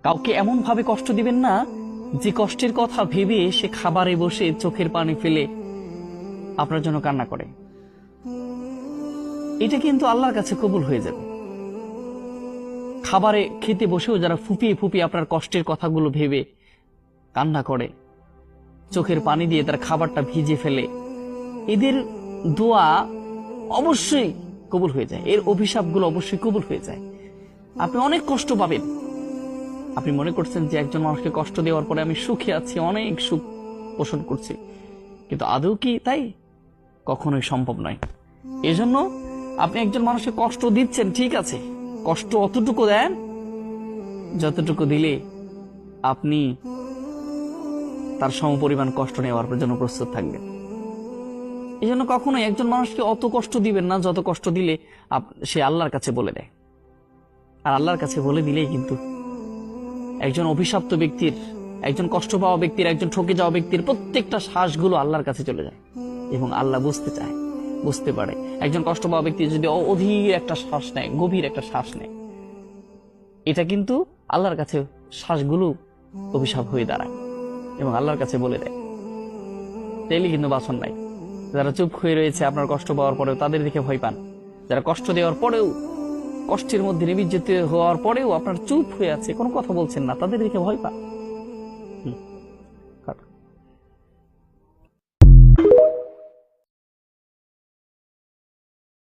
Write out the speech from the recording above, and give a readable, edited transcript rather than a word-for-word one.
কাউকে এমন ভাবে কষ্ট দিবেন না যে কষ্টের কথা ভেবে সে খাবারে বসে চোখের পানি ফেলে আপনার জন্য কান্না করে। এটা কিন্তু আল্লাহর কাছে কবুল হয়ে যাবে। খাবারে খেতে বসেও যারা ফুপিয়ে ফুপিয়ে আপনার কষ্টের কথাগুলো ভেবে কান্না করে, চোখের পানি দিয়ে তার খাবারটা ভিজে ফেলে, এদের দোয়া অবশ্যই কবুল হয়ে যায়, এর অভিশাপগুলো অবশ্যই কবুল হয়ে যায়। আপনি অনেক কষ্ট পাবেন। আপনি মনে করছেন যে একজন মানুষকে কষ্ট দেওয়ার পরে আমি সুখে আছি, অনেক সুখ পোষণ করছি, কিন্তু আদৌ কি তাই? কখনোই সম্ভব নয়। এজন্য আপনি একজন মানুষকে কষ্ট দিচ্ছেন, ঠিক আছে, কষ্ট অতটুকু দেন যতটুকু দিলে আপনি তার সমপরিমাণ কষ্ট নেওয়ার জন্য প্রস্তুত থাকবেন। এই জন্য কখনোই একজন মানুষকে অত কষ্ট দিবেন না যত কষ্ট দিলে সে আল্লাহর কাছে বলে দেয়। আর আল্লাহর কাছে বলে দিলেই কিন্তু একজন অভিশপ্ত ব্যক্তির, একজন কষ্ট পাওয়া ব্যক্তির, একজন ঠকে যাওয়া ব্যক্তির প্রত্যেকটা শ্বাসগুলো আল্লাহর কাছে চলে যায় এবং আল্লাহ বুঝতে চায়, বুঝতে পারে। একজন কষ্ট পাওয়া ব্যক্তি যদি অধীর একটা শ্বাস নেয়, গভীর একটা শ্বাস নেয়, এটা কিন্তু আল্লাহর কাছে শ্বাসগুলো অভিশাপ হয়ে দাঁড়ায় এবং আল্লাহর কাছে বলে দেয়। তাইলে কিন্তু বাসন নাই। যারা চুপ হয়ে রয়েছে আপনার কষ্ট পাওয়ার পরেও, তাদের দিকে ভয় পান। যারা কষ্ট দেওয়ার পরেও, কষ্টের মধ্যে নিমজ্জিত হওয়ার পরেও আপনার চুপ হয়ে আছে, কোনো কথা বলছেন না, তাদের দিকে ভয় পান।